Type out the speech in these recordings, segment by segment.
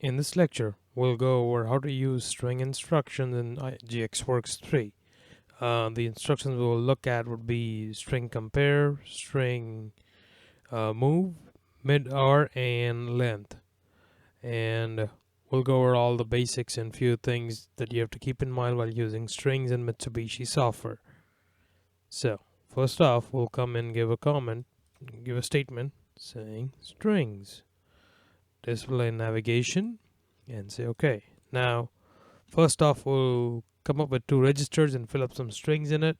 In this lecture, we'll go over how to use string instructions in GX Works 3. The instructions we'll look at would be string compare, string move, mid-r, and length. And we'll go over all the basics and few things that you have to keep in mind while using strings in Mitsubishi software. So, first off, we'll come and give a statement saying strings. Display navigation and say OK. Now, first off, we'll come up with two registers and fill up some strings in it.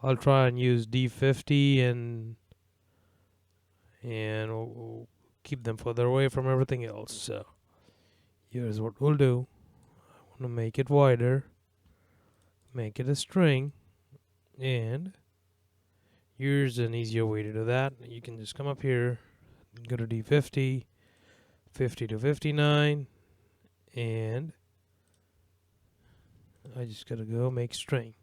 I'll try and use D50 and we'll keep them further away from everything else. So here's what we'll do. I want to make it wider, make it a string, and here's an easier way to do that. You can just come up here, go to D50, 50 to 59, and I just gotta go make string.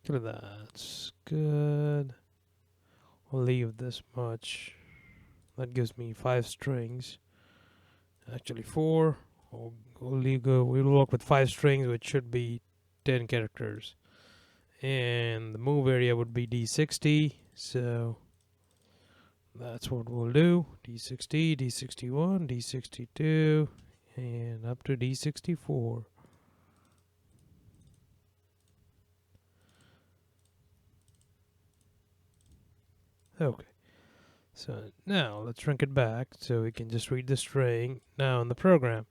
Look at that, that's good. I'll leave this much. That gives me 5 strings. Actually 4. We'll work with 5 strings, which should be 10 characters. And the move area would be D60, so that's what we'll do. D60, D61, D62, and up to D64. Okay, so now let's shrink it back so we can just read the string. Now in the program,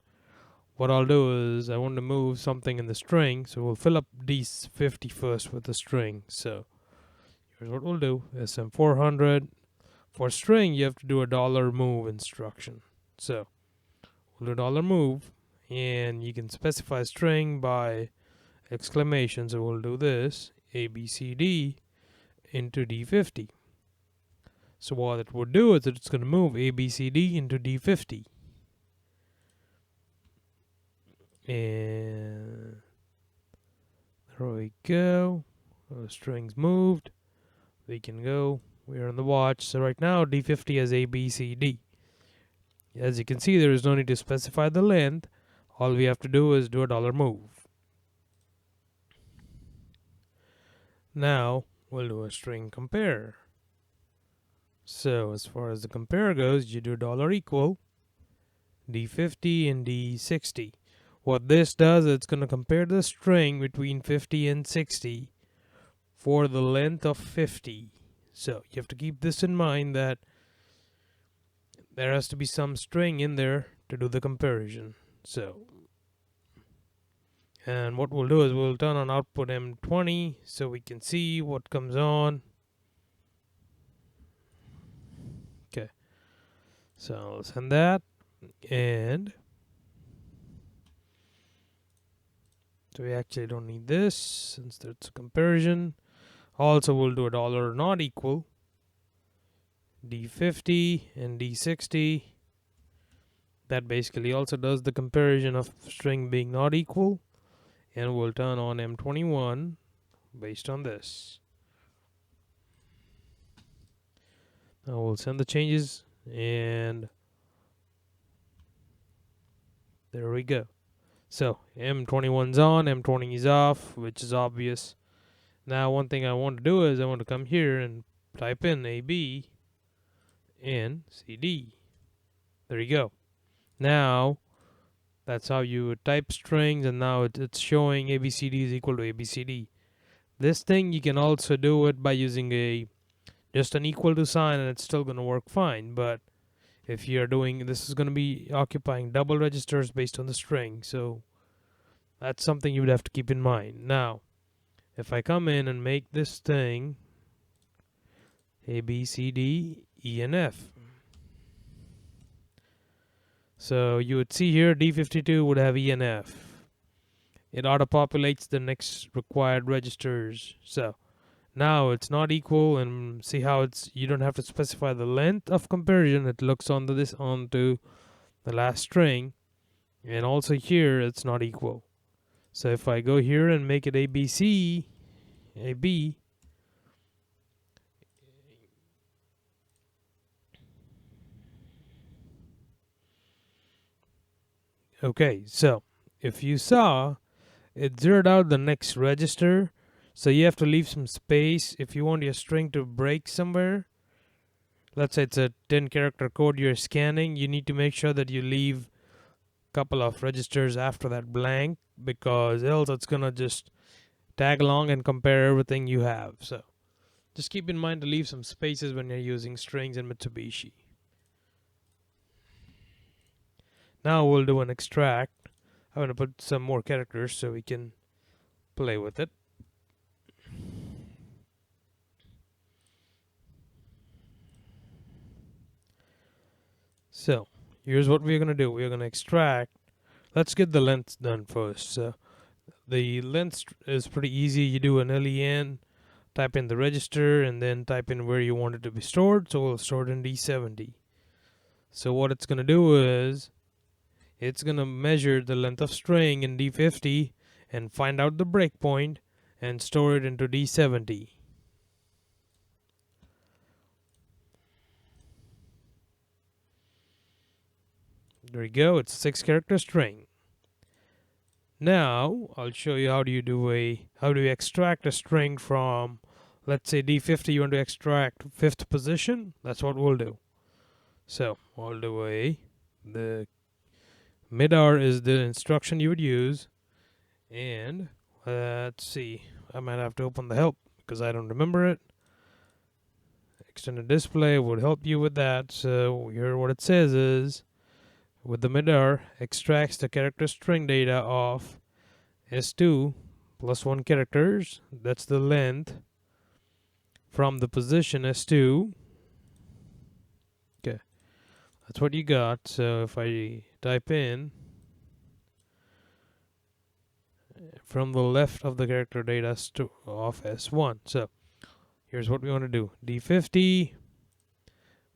what I'll do is I want to move something in the string, so we'll fill up D50 first with the string. So here's what we'll do. SM400. For string, you have to do a $move instruction. So we'll do $move, and you can specify string by exclamation. So we'll do this, ABCD into D50. So what it would do is it's going to move ABCD into D50. And there we go. The string's moved. We can go. We're on the watch. So right now D50 has ABCD. As you can see, there is no need to specify the length. All we have to do is do a $move. Now we'll do a string compare. So as far as the compare goes, you do $equal D50 and D60. What this does, it's going to compare the string between 50 and 60 for the length of 50. So you have to keep this in mind, that there has to be some string in there to do the comparison. So, and what we'll do is we'll turn on output M20 so we can see what comes on. Okay, so I'll send that, and so we actually don't need this since that's a comparison. Also, we'll do a $not equal D50 and D60. That basically also does the comparison of string being not equal. And we'll turn on M21 based on this. Now we'll send the changes, and there we go. So M21's on, M20 is off, which is obvious. Now one thing I want to do is I want to come here and type in AB and CD. There you go. Now that's how you would type strings, and now it's showing ABCD is equal to ABCD. This thing you can also do it by using just an equal to sign, and it's still going to work fine. But if you're doing this, is going to be occupying double registers based on the string, so that's something you would have to keep in mind. Now if I come in and make this thing A, B, C, D, E, and F. So you would see here D52 would have E and F. It auto-populates the next required registers. So now it's not equal, and see how you don't have to specify the length of comparison. It looks onto the last string, and also here it's not equal. So if I go here and make it ABC, AB, Okay, so if you saw, it zeroed out the next register, so you have to leave some space if you want your string to break somewhere. Let's say it's a 10 character code you're scanning, you need to make sure that you leave a couple of registers after that blank, because else it's gonna just tag along and compare everything you have. So just keep in mind to leave some spaces when you're using strings in Mitsubishi. Now we'll do an extract. I'm going to put some more characters so we can play with it. So here's what we're going to do. We're going to extract. Let's get the length done first. So the length is pretty easy. You do an len, type in the register, and then type in where you want it to be stored. So we'll store it in D70. So what it's going to do is it's going to measure the length of string in D50 and find out the breakpoint and store it into D70. There you go, it's a 6-character string. Now I'll show you how do you extract a string from, let's say D50, you want to extract 5th position. That's what we'll do. So all the way, the midr is the instruction you would use, and let's see, I might have to open the help because I don't remember it. Extended display would help you with that. So here what it says is, with the midr, extracts the character string data of S2 plus 1 characters, that's the length, from the position S2. Okay, that's what you got. So if I type in from the left of the character data of S1. So here's what we want to do. D50,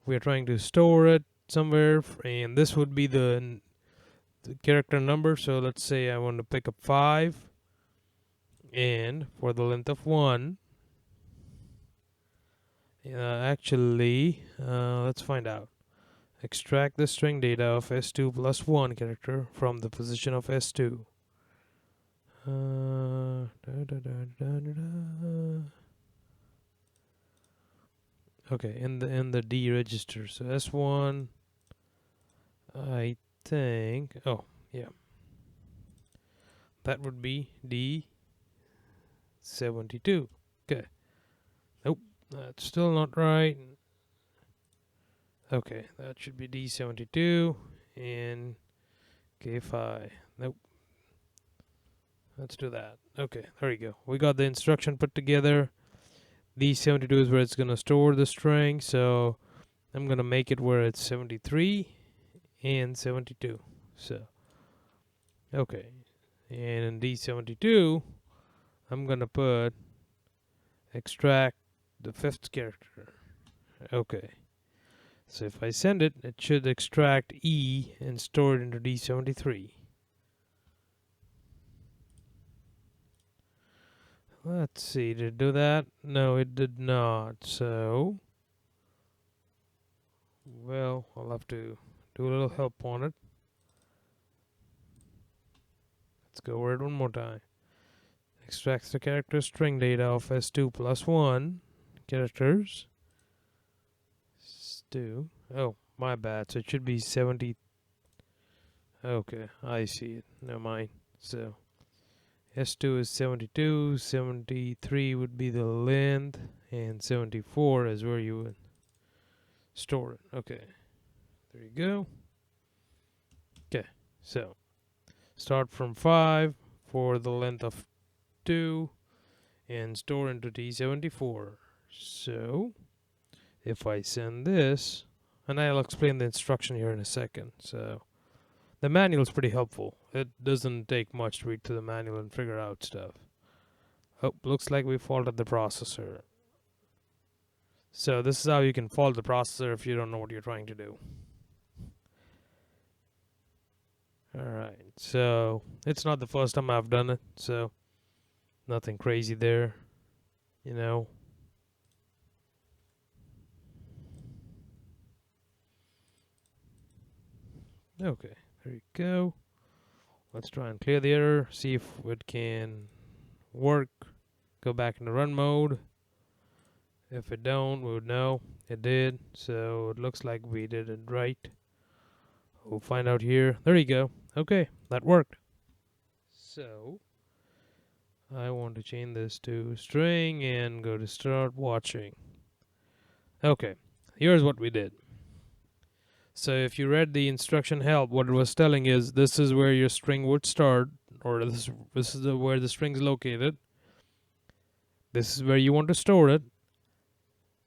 we are trying to store it somewhere, and this would be the character number. So let's say I want to pick up 5, and for the length of 1, let's find out. Extract the string data of S2 plus 1 character from the position of S2. Okay, in the D register. So S1, I think. Oh, yeah. That would be D72. Okay. Nope, that's still not right. Okay, that should be D72 and K5. Nope. Let's do that. Okay, there you go. We got the instruction put together. D72 is where it's going to store the string, so I'm going to make it where it's 73 and 72. So, okay. And in D72, I'm going to put extract the 5th character. Okay. So if I send it, it should extract E and store it into D73. Let's see, did it do that? No, it did not. So, well, I'll have to do a little help on it. Let's go over it one more time. Extracts the character string data of S2 plus 1 characters. S2. Oh, my bad. So it should be 70. Okay, I see it. Never mind. So S2 is 72, 73 would be the length, and 74 is where you would store it. Okay, there you go. Okay, so start from 5 for the length of 2 and store into D74. So if I send this, and I'll explain the instruction here in a second. So the manual is pretty helpful. It doesn't take much to read through the manual and figure out stuff. Oh, looks like we faulted the processor. So this is how you can fault the processor if you don't know what you're trying to do. Alright, so it's not the first time I've done it, so nothing crazy there, you know. Okay, there you go. Let's try and clear the error, see if it can work. Go back into run mode. If it don't, we would know it did. So it looks like we did it right. We'll find out here. There you go. Okay, that worked. So I want to change this to string and go to start watching. Okay, here's what we did. So if you read the instruction help, what it was telling is this is where your string would start, or this is where the string is located. This is where you want to store it.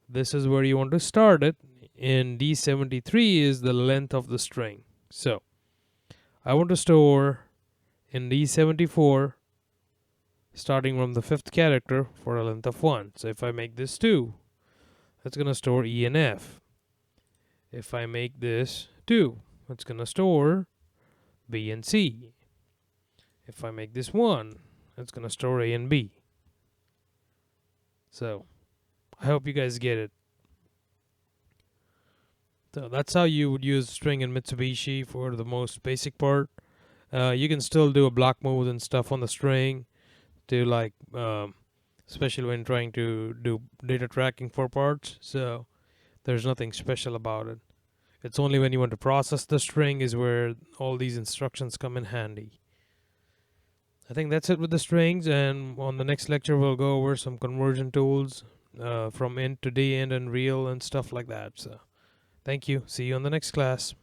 This is where you want to start it. And D73 is the length of the string. So I want to store in D74 starting from the 5th character for a length of 1. So if I make this 2, that's going to store E and F. If I make this 2, it's going to store B and C. If I make this 1, it's going to store A and B. So I hope you guys get it. So that's how you would use string in Mitsubishi for the most basic part. You can still do a block move and stuff on the string to like, especially when trying to do data tracking for parts. So there's nothing special about it. It's only when you want to process the string is where all these instructions come in handy. I think that's it with the strings, and on the next lecture we'll go over some conversion tools from int to dint and real and stuff like that. So thank you. See you on the next class.